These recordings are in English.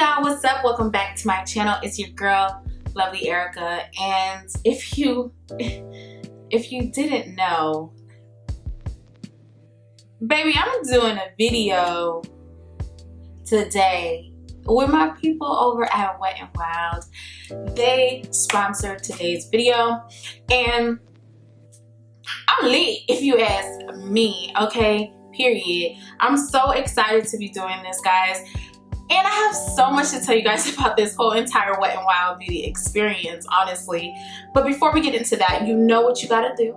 y'all, what's up? Welcome back to my channel. It's your girl, Lovely Erica. And if you didn't know, baby, I'm doing a video today with my people over at Wet n Wild. They sponsored today's video and I'm lit if you ask me, okay? Period. I'm so excited to be doing this, guys. And I have so much to tell you guys about this whole entire Wet n Wild beauty experience, honestly. But before we get into that, you know what you gotta do.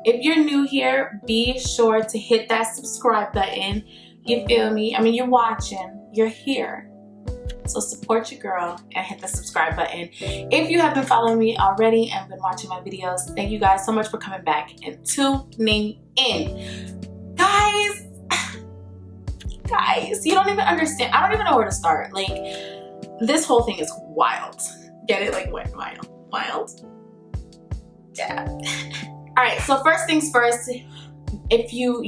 If you're new here, be sure to hit that subscribe button. You feel me? I mean, you're watching, you're here. So support your girl and hit the subscribe button. If you have been following me already and been watching my videos, thank you guys so much for coming back and tuning in. Guys, you don't even understand. I don't even know where to start. Like, this whole thing is wild. Get it? Like, what? Wild? Yeah. All right, so first things first, if you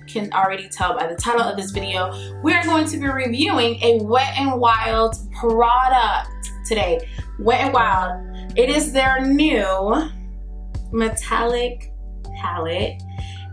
can already tell by the title of this video, we're going to be reviewing a Wet n Wild product today. Wet n Wild. It is their new metallic palette.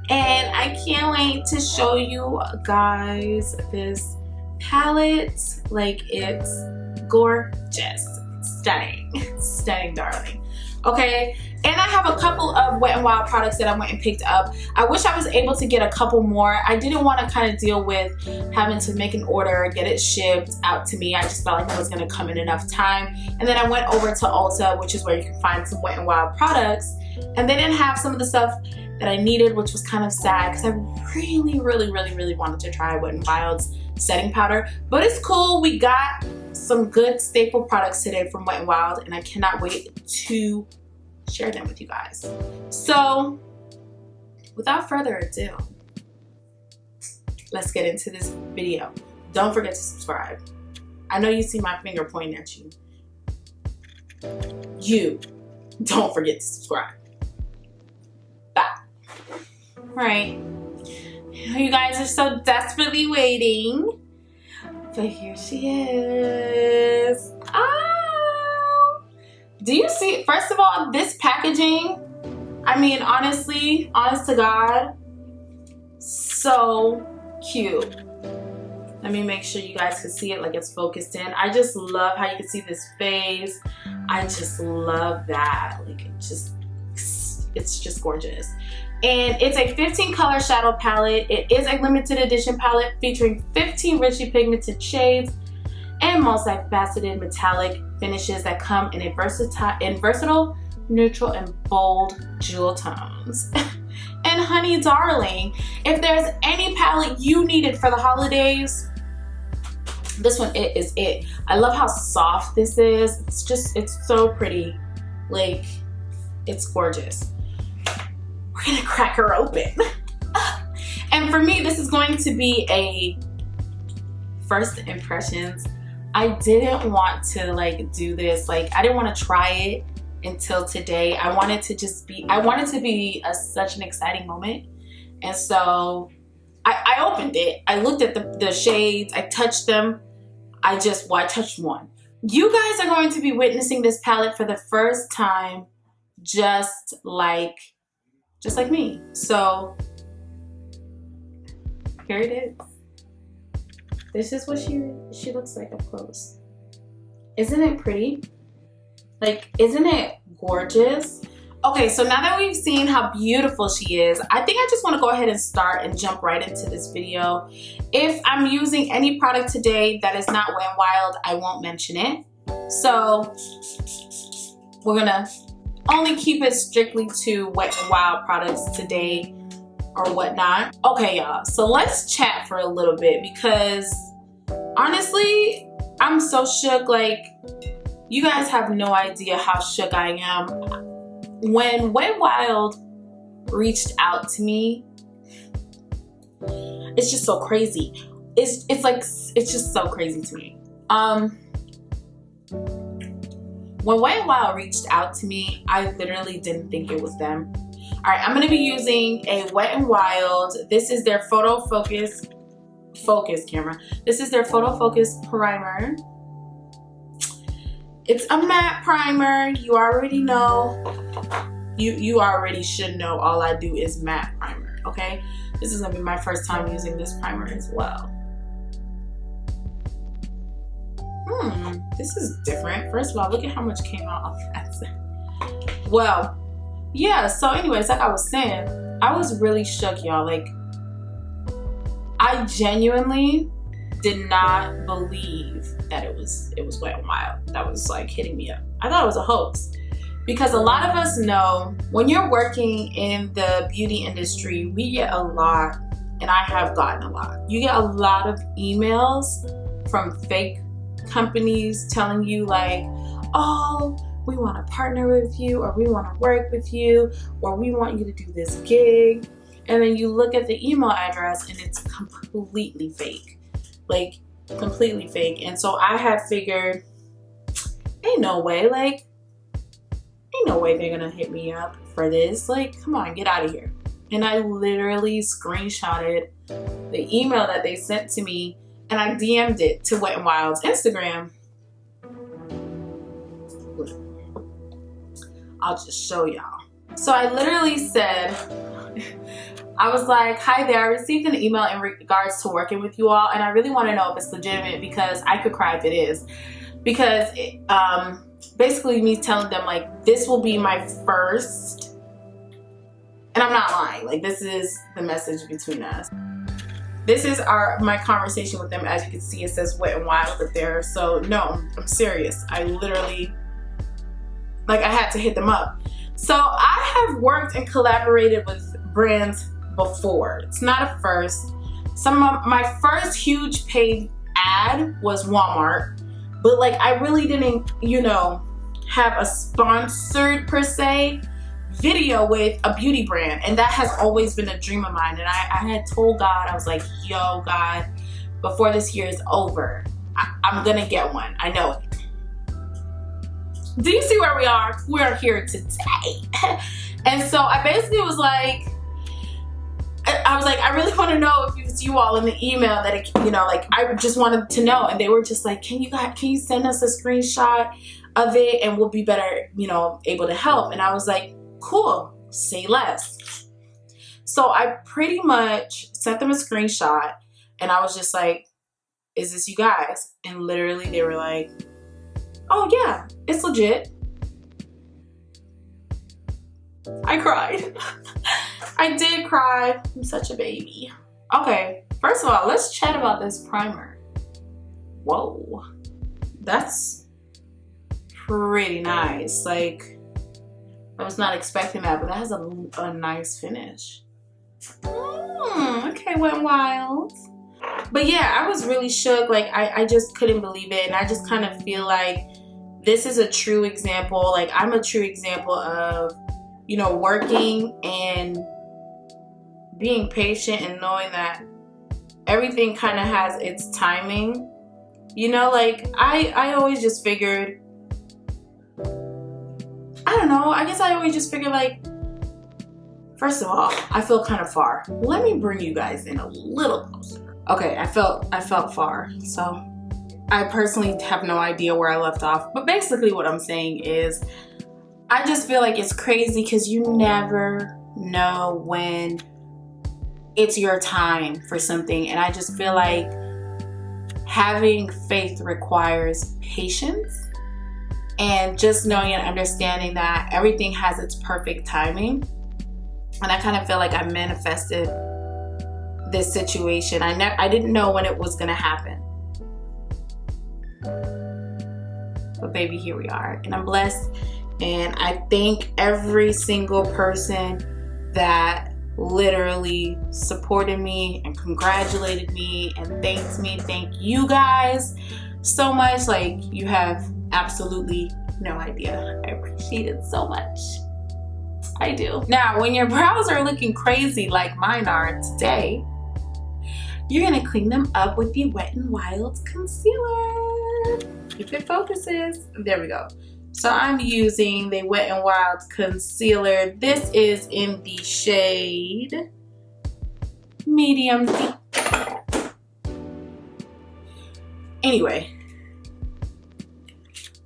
And I can't wait to show you guys this palette. Like, it's gorgeous. Stunning. Stunning, darling. Okay, and I have a couple of Wet n Wild products that I went and picked up. I wish I was able to get a couple more. I didn't want to kind of deal with having to make an order, get it shipped out to me. I just felt like it was going to come in enough time. And then I went over to Ulta, which is where you can find some Wet n Wild products. And they didn't have some of the stuff that I needed, which was kind of sad because I really wanted to try Wet n Wild's setting powder. But it's cool. We got some good staple products today from Wet n Wild, and I cannot wait to share them with you guys. So without further ado, let's get into this video. Don't forget to subscribe. I know you see my finger pointing at you. You don't forget to subscribe. Bye. Right. You guys are so desperately waiting. But here she is. Oh! Do you see, first of all, this packaging, I mean, honestly, honest to God, so cute. Let me make sure you guys can see it like it's focused in. I just love how you can see this face. I just love that. Like, it's just gorgeous. And it's a 15 color shadow palette. It is a limited edition palette featuring 15 richly pigmented shades and multifaceted metallic finishes that come in versatile, neutral, and bold jewel tones. And honey darling, if there's any palette you needed for the holidays, this one is it. I love how soft this is. It's so pretty. Like, it's gorgeous. We're gonna crack her open. And for me, this is going to be a first impressions. I didn't want to like do this. Like, I didn't want to try it until today. I wanted to be such an exciting moment. And so I opened it. I looked at the shades. I touched them. I touched one. You guys are going to be witnessing this palette for the first time, just like me. So here it is. This is what she looks like up close. Isn't it pretty? Like, isn't it gorgeous? Okay, so now that we've seen how beautiful she is, I think I just want to go ahead and start and jump right into this video. If I'm using any product today that is not Wet n Wild, I won't mention it. So we're gonna only keep it strictly to Wet n Wild products today or whatnot. Okay, y'all, so let's chat for a little bit because honestly, I'm so shook. Like, you guys have no idea how shook I am. When Wet n Wild reached out to me, it's just so crazy. It's just so crazy to me. When Wet n Wild reached out to me, I literally didn't think it was them. All right, I'm gonna be using a Wet n Wild. This is their photo focus camera. This is their photo focus primer. It's a matte primer. You already know. You already should know all I do is matte primer, okay? This is gonna be my first time using this primer as well. This is different. First of all, look at how much came out of that. Well, yeah, so anyways, like I was saying, I was really shook, y'all. Like, I genuinely did not believe that it was Wet n Wild that was like hitting me up. I thought it was a hoax. Because a lot of us know when you're working in the beauty industry, we get a lot, and I have gotten a lot. You get a lot of emails from fake companies telling you like, oh, we want to partner with you, or we want to work with you, or we want you to do this gig. And then you look at the email address and it's completely fake. Like, completely fake. And so I had figured, ain't no way, like, ain't no way they're gonna hit me up for this. Like, come on, get out of here. And I literally screenshotted the email that they sent to me and I DM'd it to Wet n Wild's Instagram. I'll just show y'all. So I literally said, I was like, hi there, I received an email in regards to working with you all, and I really want to know if it's legitimate because I could cry if it is. Because basically me telling them like, this will be my first, and I'm not lying, like this is the message between us. This is my conversation with them. As you can see, it says Wet n Wild up there. So no, I'm serious. I literally, like, I had to hit them up. So I have worked and collaborated with brands before. It's not a first. Some of my first huge paid ad was Walmart, but like I really didn't, you know, have a sponsored per se video with a beauty brand, and that has always been a dream of mine. And I had told God, I was like, yo God, before this year is over, I'm gonna get one. I know it. Do you see where we are? We're here today. And so I basically was like, I really want to know if it was you all in the email that it, you know, like I just wanted to know. And they were just like, can you send us a screenshot of it and we'll be better, you know, able to help. And I was like, cool, say less. So I pretty much sent them a screenshot and I was just like, is this you guys? And literally they were like, oh yeah, it's legit. I cried. I did cry. I'm such a baby. Okay, first of all, let's chat about this primer. Whoa, that's pretty nice. Like, I was not expecting that, but that has a nice finish. Okay, Wet n Wild. But yeah, I was really shook. Like, I just couldn't believe it. And I just kind of feel like this is a true example. Like, I'm a true example of, you know, working and being patient and knowing that everything kind of has its timing. You know, like, I always just figured, I don't know, I guess I always just figured like, first of all, I feel kind of far. Let me bring you guys in a little closer. Okay, I felt far. So I personally have no idea where I left off. But basically what I'm saying is, I just feel like it's crazy because you never know when it's your time for something. And I just feel like having faith requires patience and just knowing and understanding that everything has its perfect timing. And I kind of feel like I manifested this situation. I didn't know when it was gonna happen. But baby, here we are. And I'm blessed. And I thank every single person that literally supported me and congratulated me and thanked me. Thank you guys so much. Like, you have absolutely no idea. I appreciate it so much. I do. Now, when your brows are looking crazy like mine are today, you're gonna clean them up with the Wet n Wild concealer. If it focuses, there we go. So I'm using the Wet n Wild concealer. This is in the shade Medium Deep. Anyway,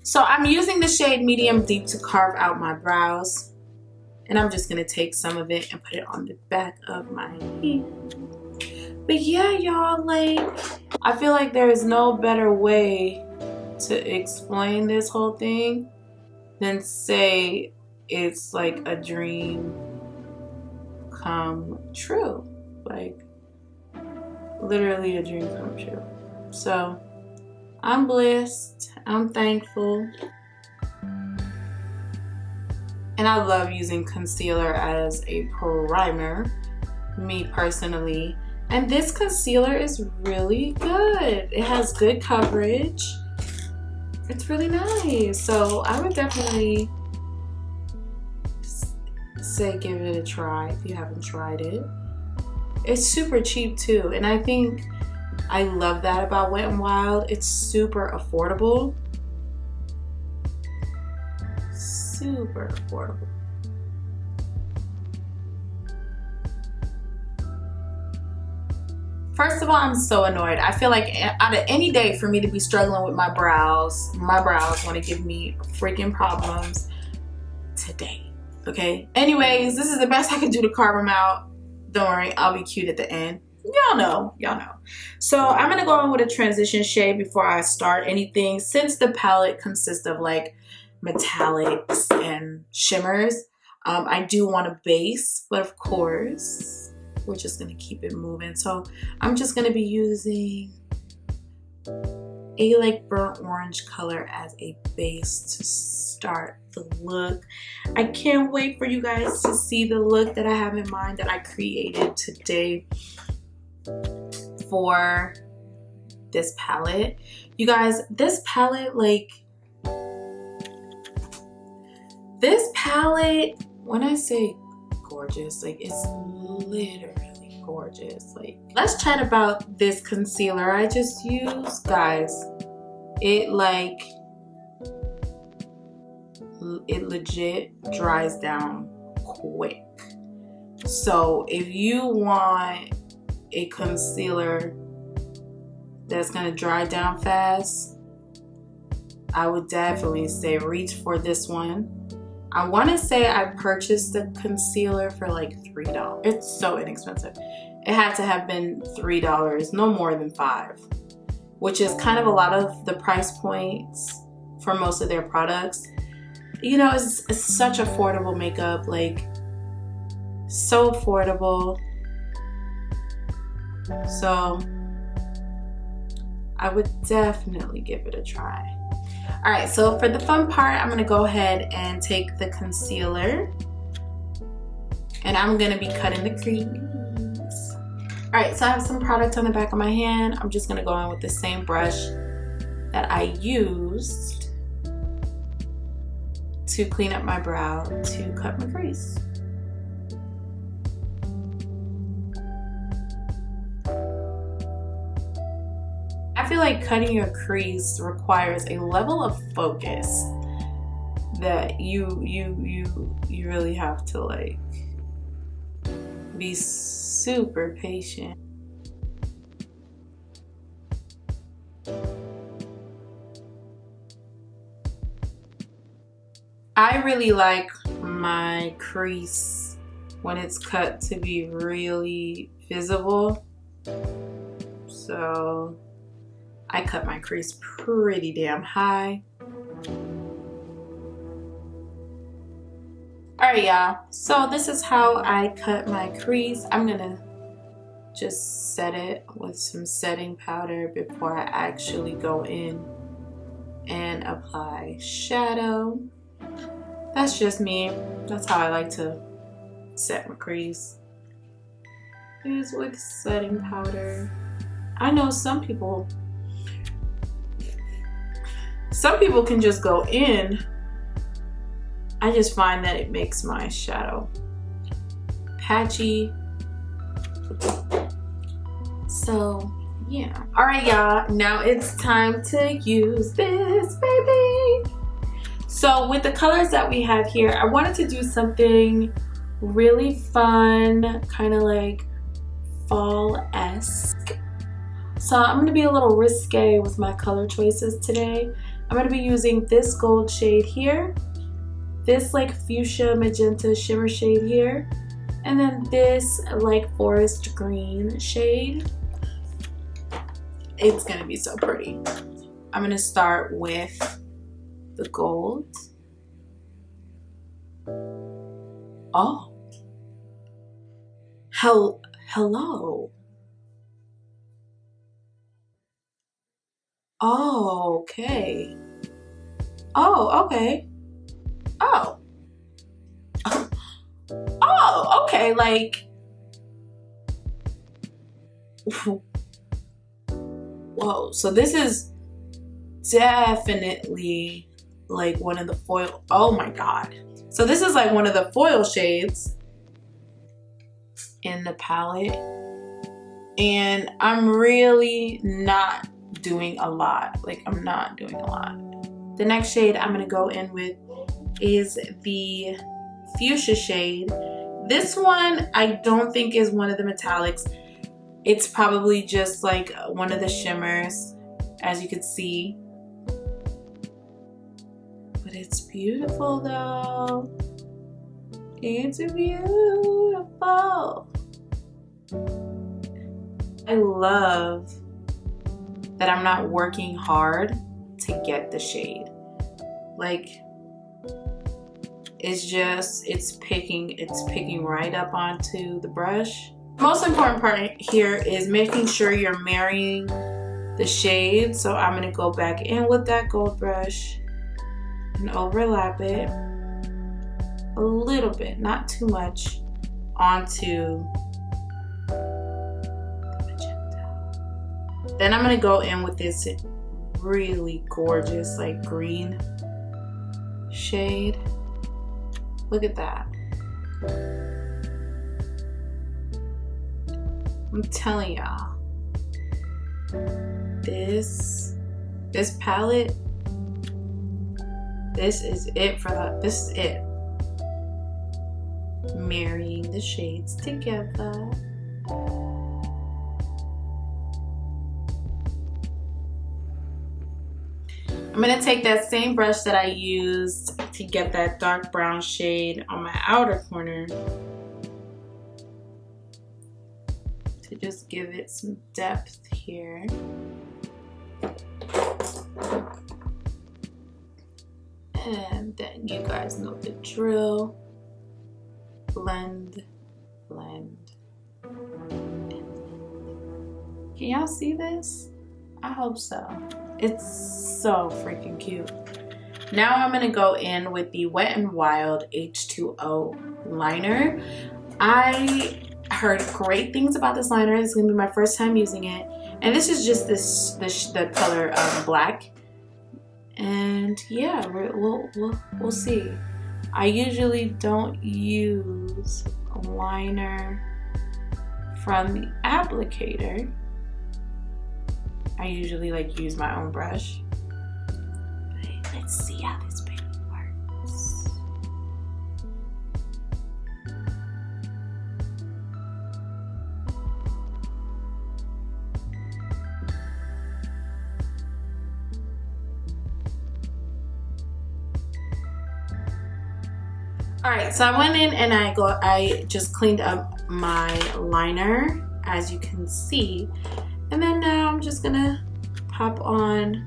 So I'm using the shade Medium Deep to carve out my brows. And I'm just gonna take some of it and put it on the back of my hand. But yeah, y'all, like, I feel like there is no better way to explain this whole thing than say it's like a dream come true. Like, literally a dream come true. So I'm blessed, I'm thankful. And I love using concealer as a primer, me personally. And this concealer is really good. It has good coverage. It's really nice. So I would definitely say give it a try if you haven't tried it. It's super cheap too. And I think I love that about Wet n Wild. It's super affordable. Super affordable. First of all, I'm so annoyed. I feel like out of any day for me to be struggling with my brows want to give me freaking problems today, okay? Anyways, this is the best I can do to carve them out. Don't worry, I'll be cute at the end. Y'all know. So I'm gonna go in with a transition shade before I start anything. Since the palette consists of like metallics and shimmers, I do want a base, but of course, we're just gonna keep it moving. So I'm just gonna be using a like burnt orange color as a base to start the look. I can't wait for you guys to see the look that I have in mind that I created today for this palette. You guys, this palette, when I say gorgeous, like, it's literally gorgeous. Like, let's chat about this concealer I just used, guys. It legit dries down quick. So if you want a concealer that's gonna dry down fast, I would definitely say reach for this one. I want to say I purchased the concealer for like $3. It's so inexpensive. It had to have been $3, no more than $5, which is kind of a lot of the price points for most of their products. You know, it's such affordable makeup, like so affordable. So I would definitely give it a try. All right, so for the fun part, I'm gonna go ahead and take the concealer and I'm gonna be cutting the crease. All right, so I have some product on the back of my hand. I'm just gonna go in with the same brush that I used to clean up my brow to cut my crease. I feel like cutting your crease requires a level of focus that you really have to like be super patient. I really like my crease when it's cut to be really visible. So I cut my crease pretty damn high. Alright, y'all. So this is how I cut my crease. I'm gonna just set it with some setting powder before I actually go in and apply shadow. That's just me. That's how I like to set my crease. Is with setting powder. I know some people can just go in. I just find that it makes my shadow patchy. So yeah. All right, y'all. Now it's time to use this, baby. So with the colors that we have here, I wanted to do something really fun, kind of like fall-esque. So I'm gonna be a little risque with my color choices today. I'm going to be using this gold shade here, this like fuchsia magenta shimmer shade here, and then this like forest green shade. It's going to be so pretty. I'm going to start with the gold. Oh. Hello. Oh, okay. Oh, okay. Oh. Oh, okay. Like, whoa. So this is definitely like one of the foil. Oh my God. So this is like one of the foil shades in the palette. And I'm really not doing a lot. Like, I'm not doing a lot. The next shade I'm gonna go in with is the fuchsia shade. This one I don't think is one of the metallics. It's probably just like one of the shimmers, as you can see. But it's beautiful though. It's beautiful. I love that I'm not working hard to get the shade. Like, it's picking right up onto the brush. The most important part here is making sure you're marrying the shade. So I'm gonna go back in with that gold brush and overlap it a little bit, not too much, onto the magenta. Then I'm gonna go in with this really gorgeous like green shade. Look at that. I'm telling y'all, this palette, this is it. Marrying the shades together. I'm gonna take that same brush that I used to get that dark brown shade on my outer corner to just give it some depth here. And then you guys know the drill. Blend, blend, and blend. Can y'all see this? I hope so. It's so freaking cute. Now I'm gonna go in with the Wet n Wild H2O liner. I heard great things about this liner. This is gonna be my first time using it. And this is just the color black. And yeah, we'll see. I usually don't use a liner from the applicator. I usually like use my own brush. But let's see how this baby works. All right, so I went in and I just cleaned up my liner, as you can see. And then now I'm just gonna pop on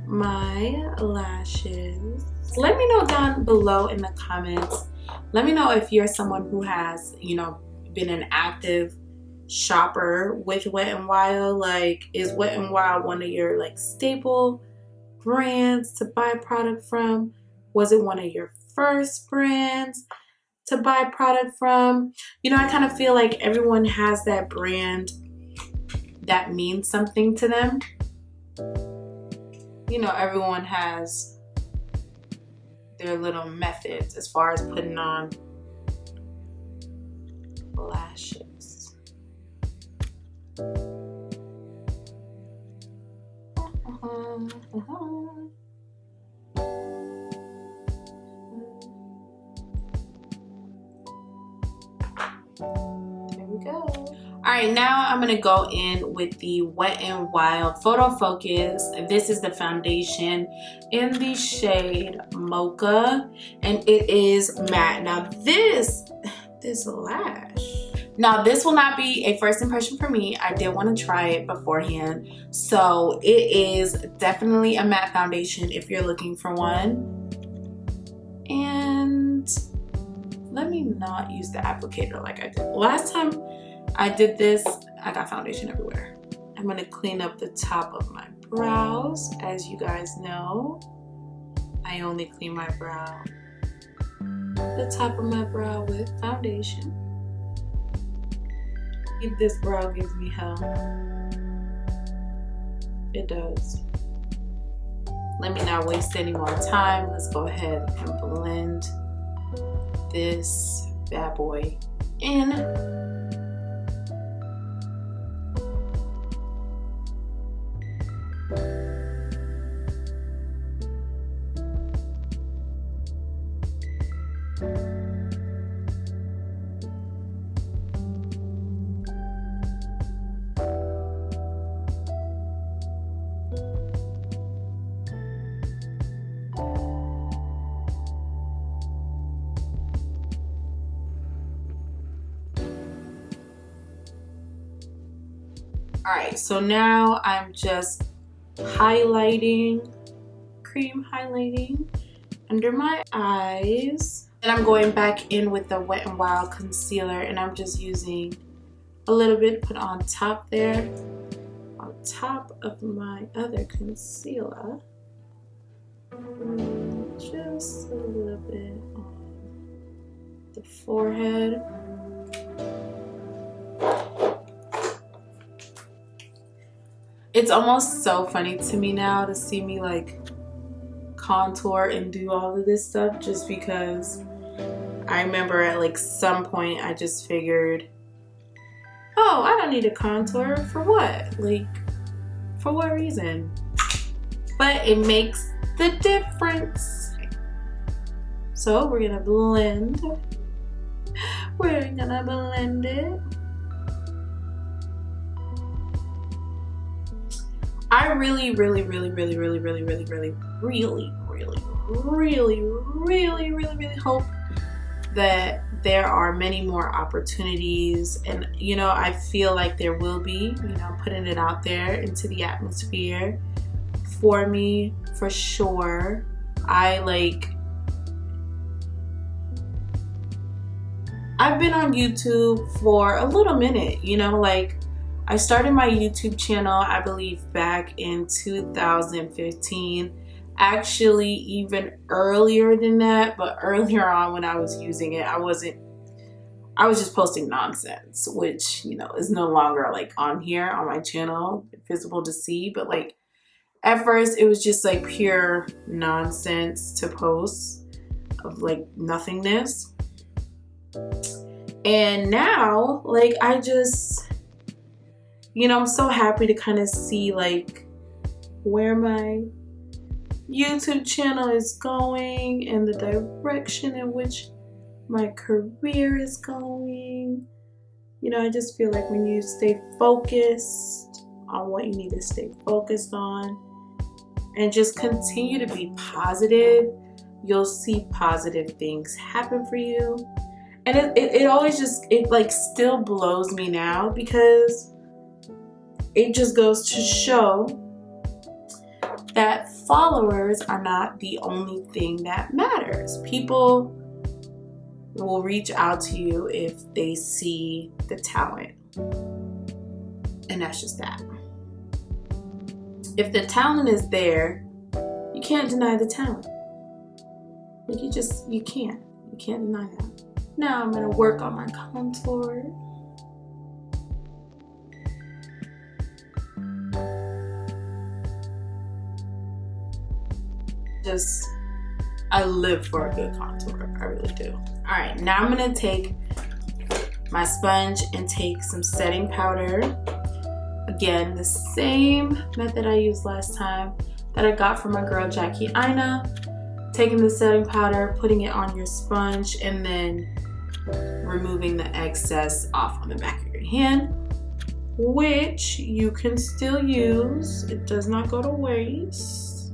my lashes. Let me know down below in the comments. Let me know if you're someone who has, you know, been an active shopper with Wet n Wild. Like, is Wet n Wild one of your like staple brands to buy product from? Was it one of your first brands to buy product from? You know, I kind of feel like everyone has that brand that means something to them. You know, everyone has their little methods as far as putting on lashes. There we go. Alright, now I'm going to go in with the Wet n Wild Photo Focus. This is the foundation in the shade Mocha, and it is matte. Now this lash. Now this will not be a first impression for me. I did want to try it beforehand. So it is definitely a matte foundation if you're looking for one. And let me not use the applicator like I did. Last time I did this, I got foundation everywhere. I'm gonna clean up the top of my brows. As you guys know, I only clean my brow, the top of my brow with foundation. This brow gives me hell. It does. Let me not waste any more time. Let's go ahead and blend this bad boy in. Alright, so now I'm just highlighting, cream highlighting under my eyes. And I'm going back in with the Wet n Wild concealer, and I'm just using a little bit put on top there, on top of my other concealer. Just a little bit on the forehead. It's almost so funny to me now to see me like contour and do all of this stuff, just because I remember at like some point I just figured, oh, I don't need a contour. For what? Like, for what reason? But it makes the difference. So we're gonna blend. We're gonna blend it. I really hope that there are many more opportunities, and you know, I feel like there will be, you know, putting it out there into the atmosphere for me, for sure. I've been on YouTube for a little minute, you know, like I started my YouTube channel, I believe, back in 2015. Actually, even earlier than that, but earlier on when I was using it, I was just posting nonsense, which, you know, is no longer like on here on my channel, visible to see. But like at first it was just like pure nonsense to post of like nothingness. And now, like, I just, you know, I'm so happy to kind of see like where my YouTube channel is going and the direction in which my career is going. You know, I just feel like when you stay focused on what you need to stay focused on and just continue to be positive, you'll see positive things happen for you. And it always just, it like still blows me now, because it just goes to show that followers are not the only thing that matters. People will reach out to you if they see the talent. And that's just that. If the talent is there, you can't deny the talent. Like you can't deny that. Now I'm gonna work on my contour. I live for a good contour, I really do. All right, now I'm gonna take my sponge and take some setting powder. Again, the same method I used last time that I got from my girl Jackie Ina. Taking the setting powder, putting it on your sponge, and then removing the excess off on the back of your hand. which you can still use. It does not go to waste.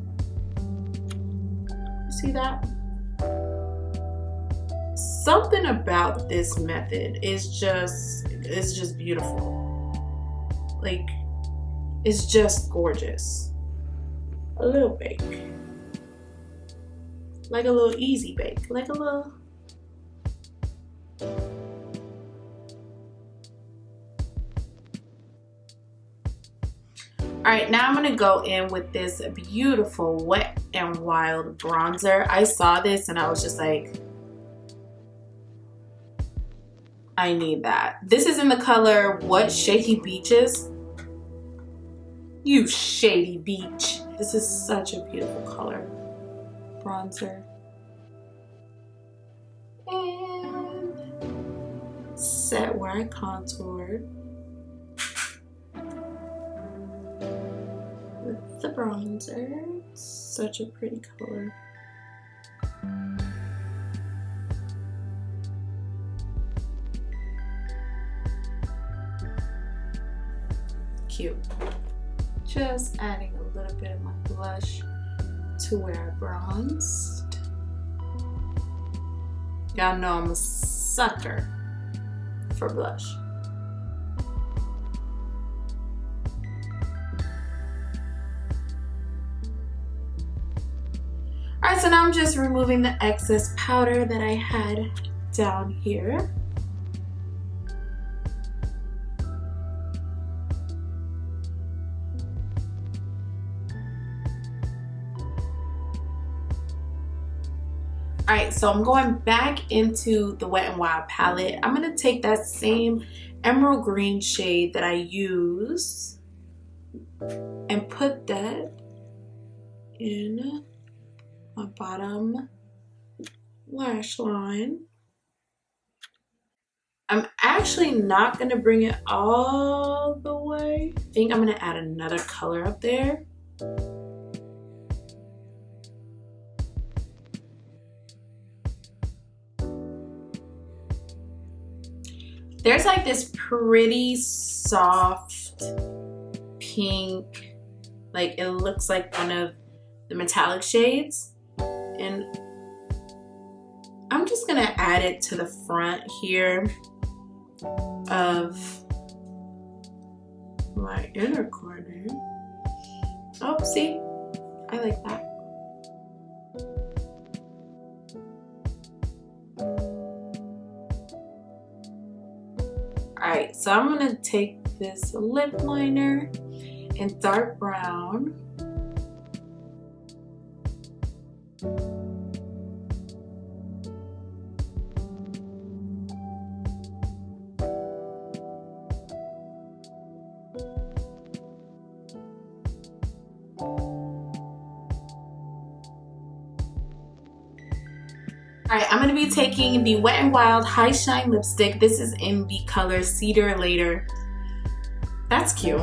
You see that? Something about this method is just beautiful. Like, it's just gorgeous. A little bake. Like a little easy bake. Like a little... Alright, now I'm going to go in with this beautiful Wet n Wild bronzer. I saw this and I was just like, I need that. This is in the color What Shady Beaches? You shady beach. This is such a beautiful color. Bronzer. And set where I contoured. With the bronzer. Such a pretty color. Cute. Just adding a little bit of my blush to where I bronzed. Y'all know I'm a sucker for blush. Alright, so now I'm just removing the excess powder that I had down here. Alright, so I'm going back into the Wet n Wild palette. I'm going to take that same emerald green shade that I used and put that in my bottom lash line. I'm actually not going to bring it all the way. I think I'm going to add another color up there. There's like this pretty soft pink, like it looks like one of the metallic shades, and I'm just gonna add it to the front here of my inner corner. Oh, see? I like that. Alright, so I'm going to take this lip liner in dark brown. Alright, I'm going to be taking the Wet n Wild High Shine lipstick. This is in the color Cedar Later. That's cute.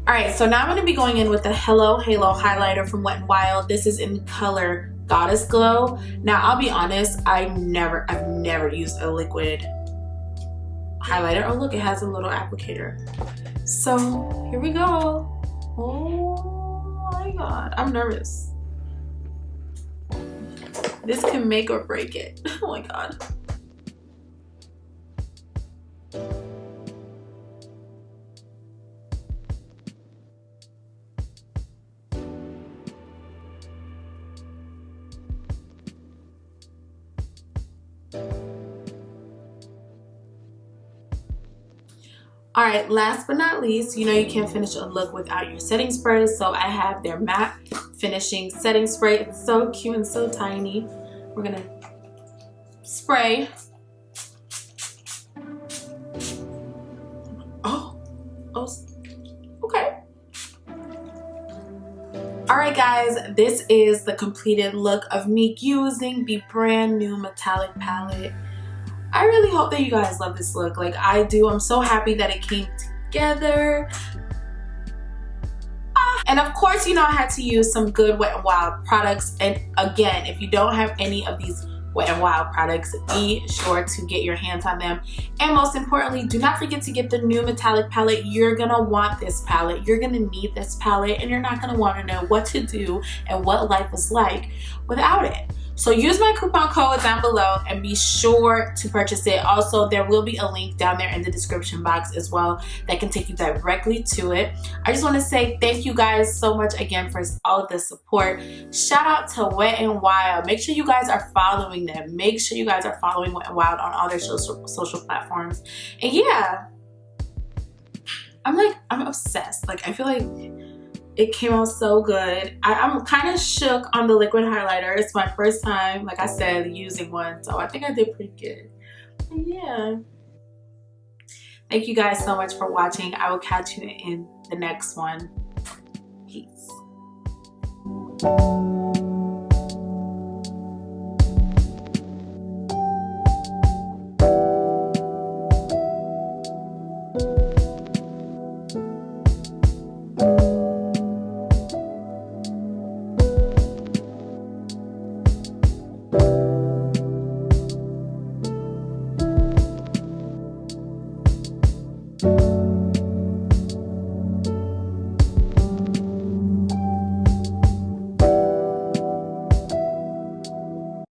Alright, so now I'm going to be going in with the Hello Halo highlighter from Wet n Wild. This is in color Goddess Glow. Now, I'll be honest, I've never used a liquid highlighter. Oh, look, it has a little applicator. So, here we go. Oh my god, I'm nervous. This can make or break it. Oh my god. Alright, last but not least, you know you can't finish a look without your setting spray, so I have their matte finishing setting spray. It's so cute and so tiny. We're gonna spray. Oh, okay. Alright guys, this is the completed look of me using the brand new metallic palette. I really hope that you guys love this look like I do. I'm so happy that it came together. And of course, you know, I had to use some good Wet n Wild products. And again, if you don't have any of these Wet n Wild products, be sure to get your hands on them. And most importantly, do not forget to get the new metallic palette. You're gonna want this palette. You're gonna need this palette, and you're not gonna want to know what to do and what life was like without it. So use my coupon code down below and be sure to purchase it. Also, there will be a link down there in the description box as well that can take you directly to it. I just want to say thank you guys so much again for all of the support. Shout out to Wet n Wild. Make sure you guys are following them. Make sure you guys are following Wet n Wild on all their social platforms. And yeah, I'm obsessed. Like, I feel like it came out so good. I'm kind of shook on the liquid highlighter. It's my first time, like I said, using one. So I think I did pretty good. But yeah. Thank you guys so much for watching. I will catch you in the next one. Peace.